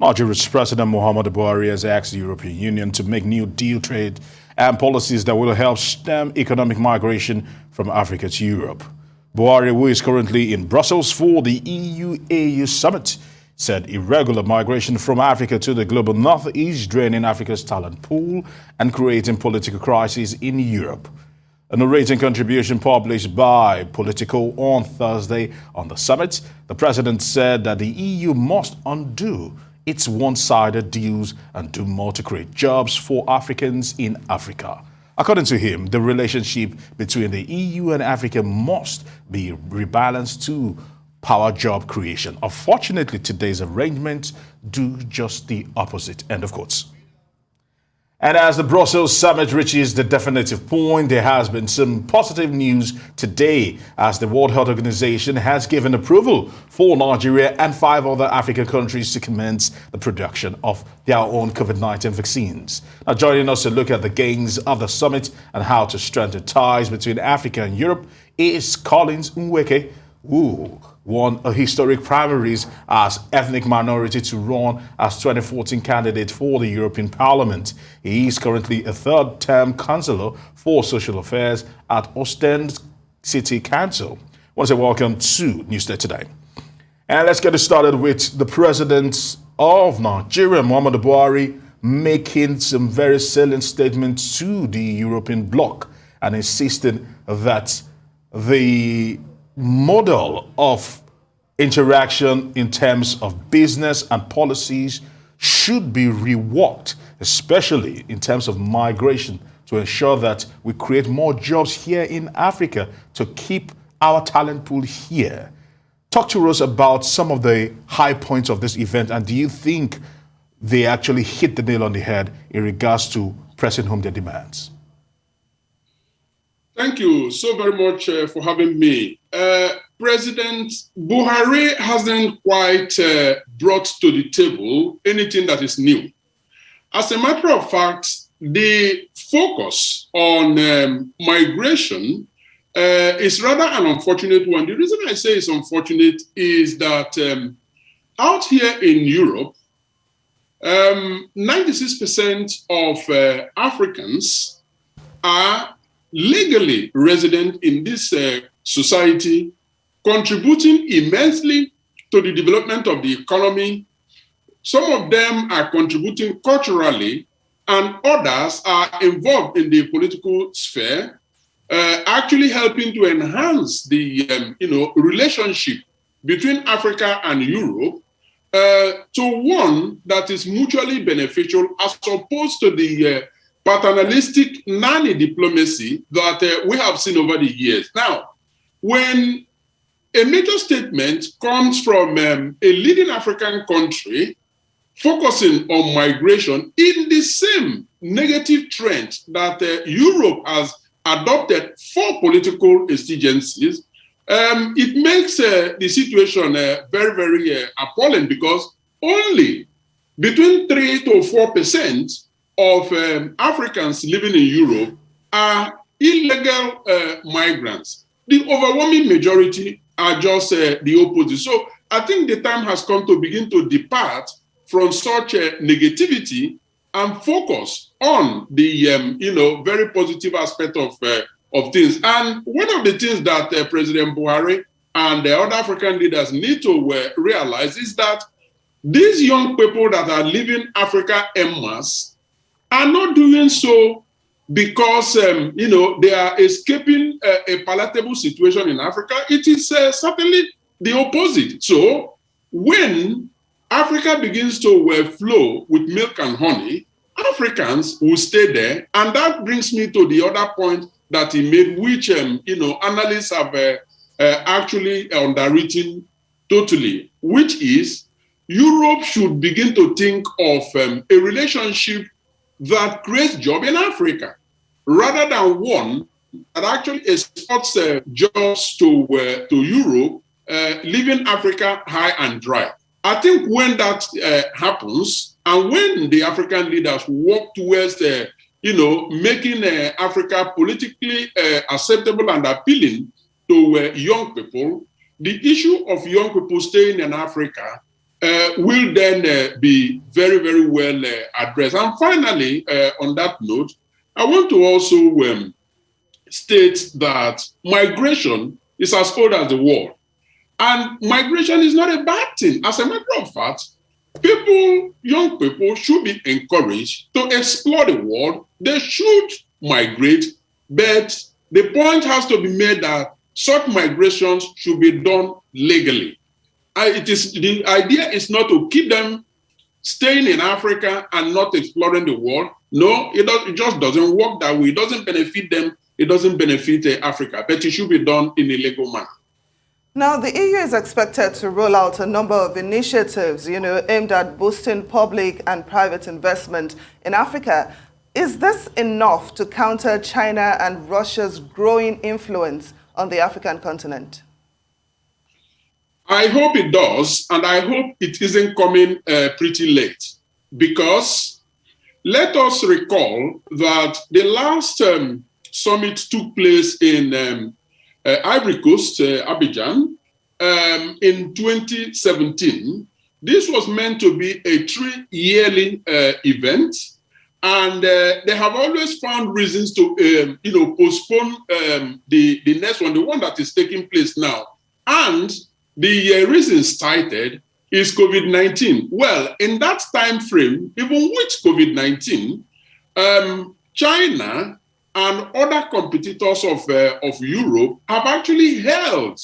Nigeria's President Muhammadu Buhari has asked the European Union to make new deal trade and policies that will help stem economic migration from Africa to Europe. Buhari, who is currently in Brussels for the EU-AU summit, said irregular migration from Africa to the global north is draining Africa's talent pool and creating political crises in Europe. A narrating contribution published by Politico on Thursday on the summit, the president said that the EU must undo its one-sided deals and do more to create jobs for Africans in Africa. According to him, the relationship between the EU and Africa must be rebalanced to power job creation. Unfortunately, today's arrangements do just the opposite. End of quotes. And as the Brussels summit reaches the definitive point, there has been some positive news today as the World Health Organization has given approval for Nigeria and 5 other African countries to commence the production of their own COVID-19 vaccines. Now, joining us to look at the gains of the summit and how to strengthen ties between Africa and Europe is Collins Nweke, who won a historic primaries as ethnic minority to run as 2014 candidate for the European Parliament. He is currently a third-term councillor for social affairs at Ostend City Council. I want to say welcome to Newsday Today. And let's get it started with the President of Nigeria, Muhammadu Buhari, making some very salient statements to the European bloc and insisting that the model of interaction in terms of business and policies should be reworked, especially in terms of migration, to ensure that we create more jobs here in Africa to keep our talent pool here. Talk to us about some of the high points of this event, and do you think they actually hit the nail on the head in regards to pressing home their demands? Thank you so very much for having me. President Buhari hasn't quite brought to the table anything that is new. As a matter of fact, the focus on migration is rather an unfortunate one. The reason I say it's unfortunate is that out here in Europe, 96% of Africans are legally resident in this society, contributing immensely to the development of the economy. Some of them are contributing culturally, and others are involved in the political sphere, actually helping to enhance the relationship between Africa and Europe to one that is mutually beneficial, as opposed to the paternalistic nanny diplomacy that we have seen over the years. Now, when a major statement comes from a leading African country focusing on migration in the same negative trend that Europe has adopted for political exigencies, it makes the situation very, very appalling, because only between 3 to 4% of Africans living in Europe are illegal migrants. The overwhelming majority are just the opposite. So I think the time has come to begin to depart from such negativity and focus on the very positive aspect of things. And one of the things that President Buhari and the other African leaders need to realize is that these young people that are leaving Africa en masse are not doing so because they are escaping a palatable situation in Africa. It is certainly the opposite. So when Africa begins to flow with milk and honey, Africans will stay there. And that brings me to the other point that he made, which analysts have actually underwritten totally, which is Europe should begin to think of a relationship that creates jobs in Africa, rather than one that actually exports jobs to Europe, leaving Africa high and dry. I think when that happens, and when the African leaders work towards making Africa politically acceptable and appealing to young people, the issue of young people staying in Africa will then be very, very well addressed. And finally, on that note, I want to also state that migration is as old as the world. And migration is not a bad thing. As a matter of fact, young people should be encouraged to explore the world. They should migrate, but the point has to be made that such migrations should be done legally. The idea is not to keep them staying in Africa and not exploring the world. No, it just doesn't work that way. It doesn't benefit them. It doesn't benefit Africa, but it should be done in a legal manner. Now, the EU is expected to roll out a number of initiatives, aimed at boosting public and private investment in Africa. Is this enough to counter China and Russia's growing influence on the African continent? I hope it does, and I hope it isn't coming pretty late, because let us recall that the last summit took place in Ivory Coast, Abidjan, in 2017. This was meant to be a 3-yearly event, and they have always found reasons to postpone the next one, the one that is taking place now. And the reason cited is COVID-19. Well, in that time frame, even with COVID-19, China and other competitors of Europe have actually held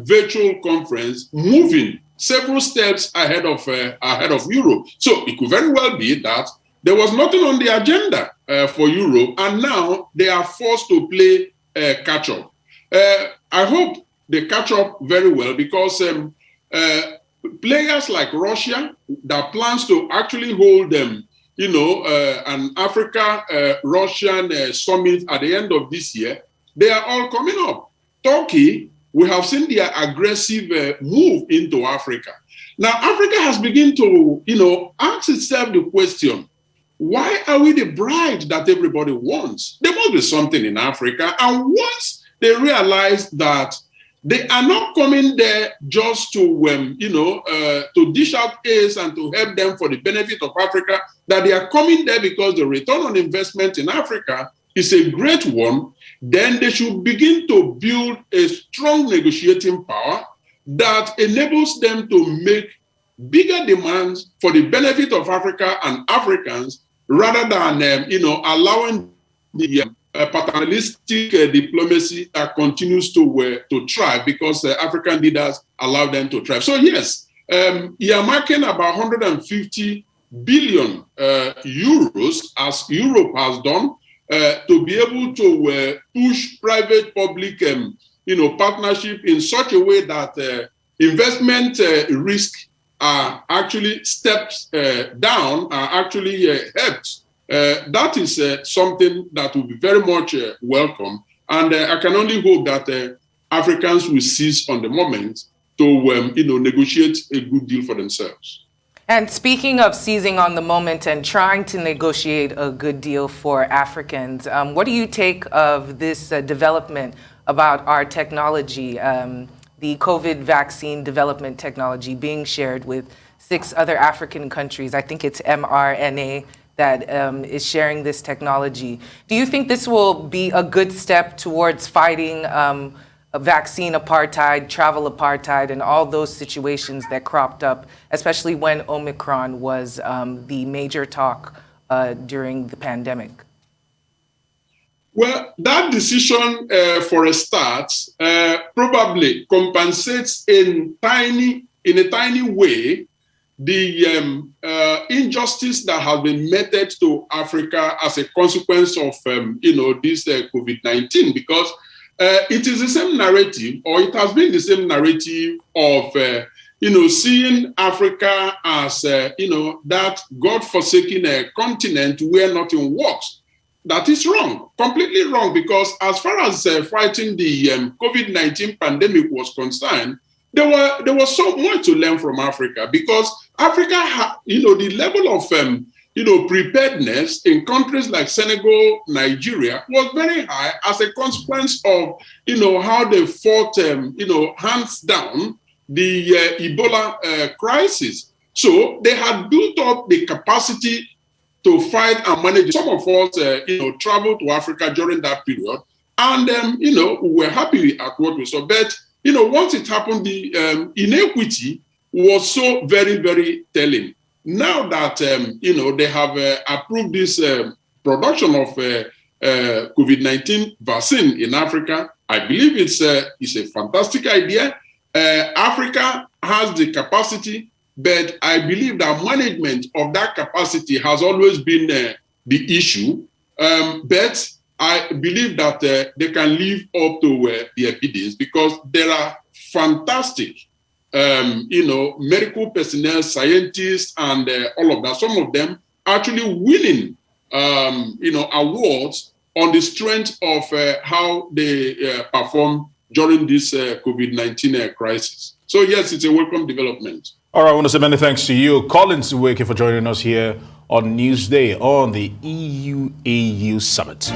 virtual conference, moving several steps ahead of Europe. So it could very well be that there was nothing on the agenda for Europe, and now they are forced to play catch up. I hope they catch up very well, because players like Russia that plans to actually hold an Africa-Russian summit at the end of this year, they are all coming up. Turkey, we have seen their aggressive move into Africa. Now, Africa has begun to, ask itself the question, why are we the bride that everybody wants? There must be something in Africa. And once they realize that they are not coming there just to dish out aid and to help them for the benefit of Africa, that they are coming there because the return on investment in Africa is a great one, then they should begin to build a strong negotiating power that enables them to make bigger demands for the benefit of Africa and Africans, rather than allowing the paternalistic diplomacy that continues to thrive, because African leaders allow them to thrive. So yes, earmarking about 150 billion euros, as Europe has done, to be able to push private-public partnership in such a way that investment risk are actually stepped down, are actually helped. That is something that will be very much welcome. And I can only hope that Africans will seize on the moment to negotiate a good deal for themselves. And speaking of seizing on the moment and trying to negotiate a good deal for Africans, what do you take of this development about our technology, the COVID vaccine development technology being shared with 6 other African countries? I think it's mRNA that is sharing this technology. Do you think this will be a good step towards fighting vaccine apartheid, travel apartheid, and all those situations that cropped up, especially when Omicron was the major talk during the pandemic? Well, that decision, for a start, probably compensates in a tiny way the injustice that has been meted to Africa as a consequence of this COVID-19, because it is the same narrative, or it has been the same narrative of seeing Africa as that God-forsaken continent where nothing works. That is wrong, completely wrong, because as far as fighting the COVID-19 pandemic was concerned, there was so much to learn from Africa, because Africa, the level of preparedness in countries like Senegal, Nigeria was very high as a consequence of how they fought hands down the Ebola crisis. So they had built up the capacity to fight and manage. Some of us, traveled to Africa during that period, and we were happy at what we saw. But once it happened, the inequity was so very, very telling. Now that they have approved this production of COVID-19 vaccine in Africa, I believe it's a fantastic idea. Africa has the capacity, but I believe that management of that capacity has always been the issue. But I believe that they can live up to the evidence, because there are fantastic, medical personnel, scientists, and all of that. Some of them actually winning, awards on the strength of how they perform during this COVID-19 crisis. So yes, it's a welcome development. All right, I want to say many thanks to you, Collins Nweke, for joining us here on Newsday on the EU-AU Summit.